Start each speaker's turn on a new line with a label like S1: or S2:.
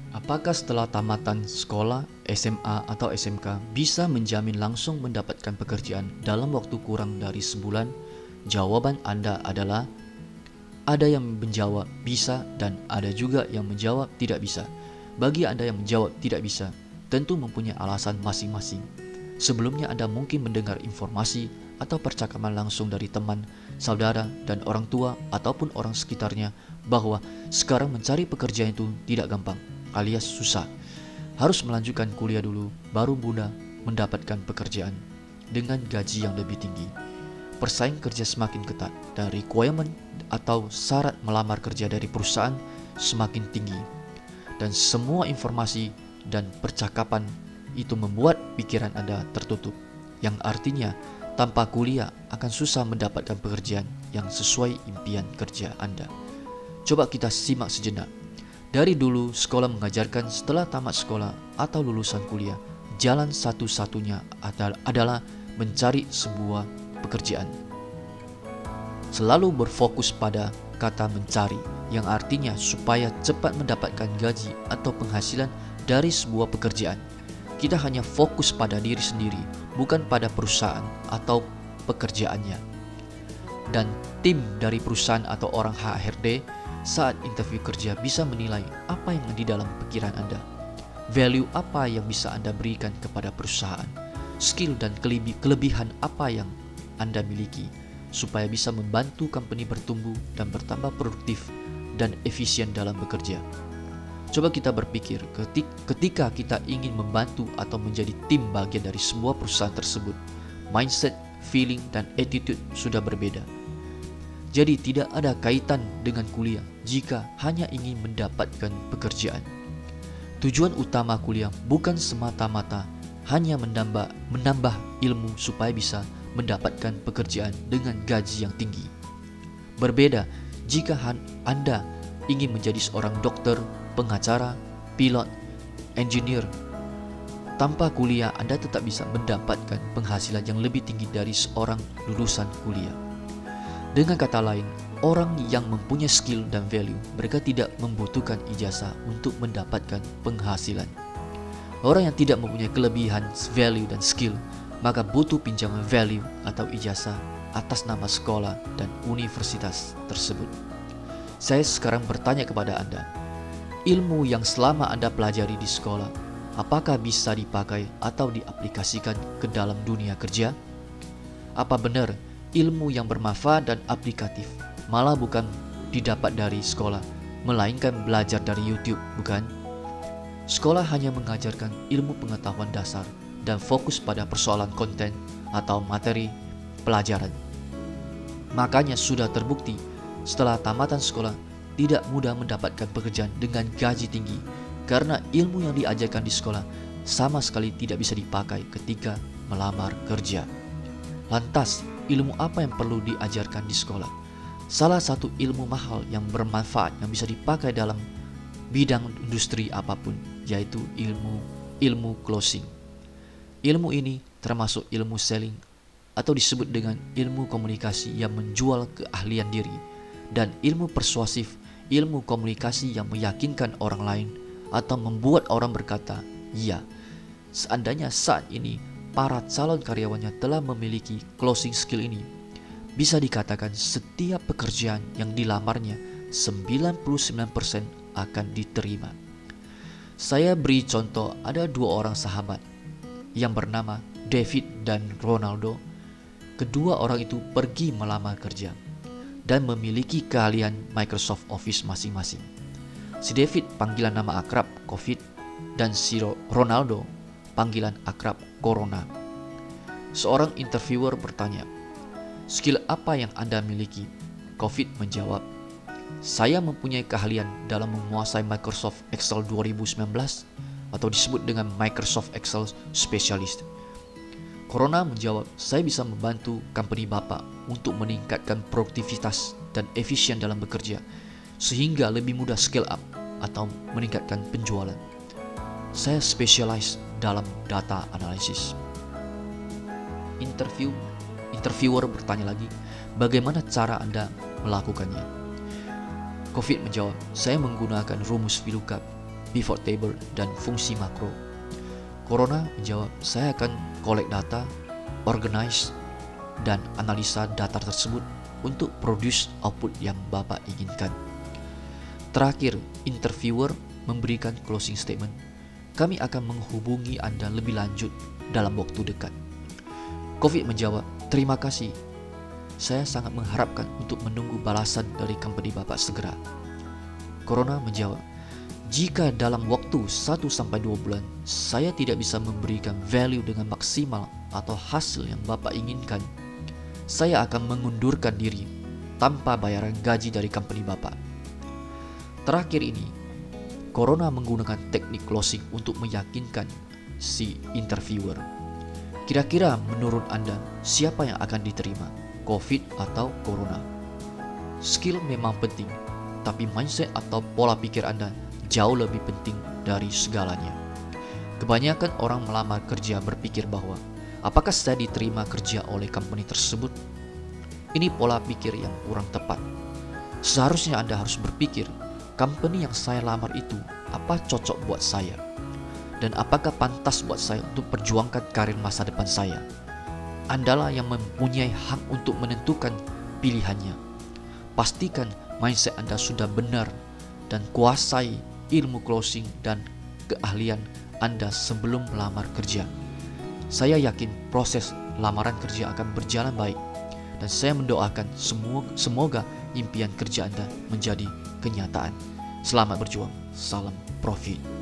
S1: Apakah setelah tamatan sekolah, SMA atau SMK bisa menjamin langsung mendapatkan pekerjaan dalam waktu kurang dari sebulan? Jawaban Anda adalah ada yang menjawab bisa dan ada juga yang menjawab tidak bisa. Bagi Anda yang menjawab tidak bisa, tentu mempunyai alasan masing-masing. Sebelumnya Anda mungkin mendengar informasi atau percakapan langsung dari teman, saudara, dan orang tua ataupun orang sekitarnya bahwa sekarang mencari pekerjaan itu tidak gampang alias susah. Harus melanjutkan kuliah dulu baru mudah mendapatkan pekerjaan dengan gaji yang lebih tinggi. Persaing kerja semakin ketat dan requirement atau syarat melamar kerja dari perusahaan semakin tinggi. Dan semua informasi dan percakapan itu membuat pikiran Anda tertutup, yang artinya tanpa kuliah akan susah mendapatkan pekerjaan yang sesuai impian kerja Anda. Coba kita simak sejenak. Dari dulu sekolah mengajarkan setelah tamat sekolah atau lulusan kuliah, jalan satu-satunya adalah mencari sebuah pekerjaan. Selalu berfokus pada kata mencari, yang artinya supaya cepat mendapatkan gaji atau penghasilan dari sebuah pekerjaan. Kita hanya fokus pada diri sendiri, bukan pada perusahaan atau pekerjaannya. Dan tim dari perusahaan atau orang HRD saat interview kerja bisa menilai apa yang di dalam pikiran Anda. Value apa yang bisa Anda berikan kepada perusahaan. Skill dan kelebihan apa yang Anda miliki supaya bisa membantu company bertumbuh dan bertambah produktif dan efisien dalam bekerja. Coba kita berpikir ketika kita ingin membantu atau menjadi tim bagian dari sebuah perusahaan tersebut, mindset, feeling, dan attitude sudah berbeda. Jadi tidak ada kaitan dengan kuliah jika hanya ingin mendapatkan pekerjaan. Tujuan utama kuliah bukan semata-mata hanya menambah ilmu supaya bisa mendapatkan pekerjaan dengan gaji yang tinggi. Berbeda jika Anda ingin menjadi seorang dokter, pengacara, pilot, engineer. Tanpa kuliah Anda tetap bisa mendapatkan penghasilan yang lebih tinggi dari seorang lulusan kuliah. Dengan kata lain, orang yang mempunyai skill dan value, mereka tidak membutuhkan ijazah untuk mendapatkan penghasilan. Orang yang tidak mempunyai kelebihan, value, dan skill, maka butuh pinjaman value atau ijazah atas nama sekolah dan universitas tersebut. Saya sekarang bertanya kepada Anda, ilmu yang selama Anda pelajari di sekolah, apakah bisa dipakai atau diaplikasikan ke dalam dunia kerja? Apa benar ilmu yang bermanfaat dan aplikatif malah bukan didapat dari sekolah, melainkan belajar dari YouTube, bukan? Sekolah hanya mengajarkan ilmu pengetahuan dasar dan fokus pada persoalan konten atau materi pelajaran. Makanya sudah terbukti setelah tamatan sekolah tidak mudah mendapatkan pekerjaan dengan gaji tinggi karena ilmu yang diajarkan di sekolah sama sekali tidak bisa dipakai ketika melamar kerja. Lantas, ilmu apa yang perlu diajarkan di sekolah? Salah satu ilmu mahal yang bermanfaat yang bisa dipakai dalam bidang industri apapun, yaitu ilmu closing. Ilmu ini termasuk ilmu selling atau disebut dengan ilmu komunikasi yang menjual keahlian diri, dan ilmu persuasif, ilmu komunikasi yang meyakinkan orang lain atau membuat orang berkata, "Ya." Seandainya saat ini para calon karyawannya telah memiliki closing skill ini, bisa dikatakan setiap pekerjaan yang dilamarnya 99% akan diterima. Saya beri contoh, ada dua orang sahabat yang bernama David dan Ronaldo. Kedua orang itu pergi melamar kerja dan memiliki keahlian Microsoft Office masing-masing. Si David panggilan nama akrab COVID dan si Ronaldo panggilan akrab Corona. Seorang interviewer bertanya, "Skill apa yang Anda miliki?" COVID menjawab, "Saya mempunyai keahlian dalam menguasai Microsoft Excel 2019 atau disebut dengan Microsoft Excel Specialist." Corona menjawab, "Saya bisa membantu company Bapak untuk meningkatkan produktivitas dan efisien dalam bekerja sehingga lebih mudah scale up atau meningkatkan penjualan. Saya spesialis dalam data analisis." Interviewer bertanya lagi, "Bagaimana cara Anda melakukannya?" COVID menjawab, "Saya menggunakan rumus VLOOKUP pivot table, dan fungsi makro. Corona menjawab, saya akan collect data, organize, dan analisa data tersebut untuk produce output yang Bapak inginkan. Terakhir, interviewer memberikan closing statement. Kami akan menghubungi Anda lebih lanjut dalam waktu dekat. COVID menjawab, terima kasih. Saya sangat mengharapkan untuk menunggu balasan dari company Bapak segera. Corona menjawab, jika dalam waktu 1-2 bulan saya tidak bisa memberikan value dengan maksimal atau hasil yang Bapak inginkan, saya akan mengundurkan diri tanpa bayaran gaji dari company Bapak. Terakhir ini, Corona menggunakan teknik closing untuk meyakinkan si interviewer. Kira-kira menurut Anda, siapa yang akan diterima? COVID atau Corona? Skill memang penting, tapi mindset atau pola pikir Anda jauh lebih penting dari segalanya. Kebanyakan orang melamar kerja berpikir bahwa, apakah saya diterima kerja oleh company tersebut? Ini pola pikir yang kurang tepat. Seharusnya Anda harus berpikir, company yang saya lamar itu apa cocok buat saya? Dan apakah pantas buat saya untuk perjuangkan karir masa depan saya? Andalah yang mempunyai hak untuk menentukan pilihannya. Pastikan mindset Anda sudah benar dan kuasai ilmu closing dan keahlian Anda sebelum melamar kerja. Saya yakin proses lamaran kerja akan berjalan baik dan saya mendoakan semoga impian kerja Anda menjadi kenyataan. Selamat berjuang. Salam profit.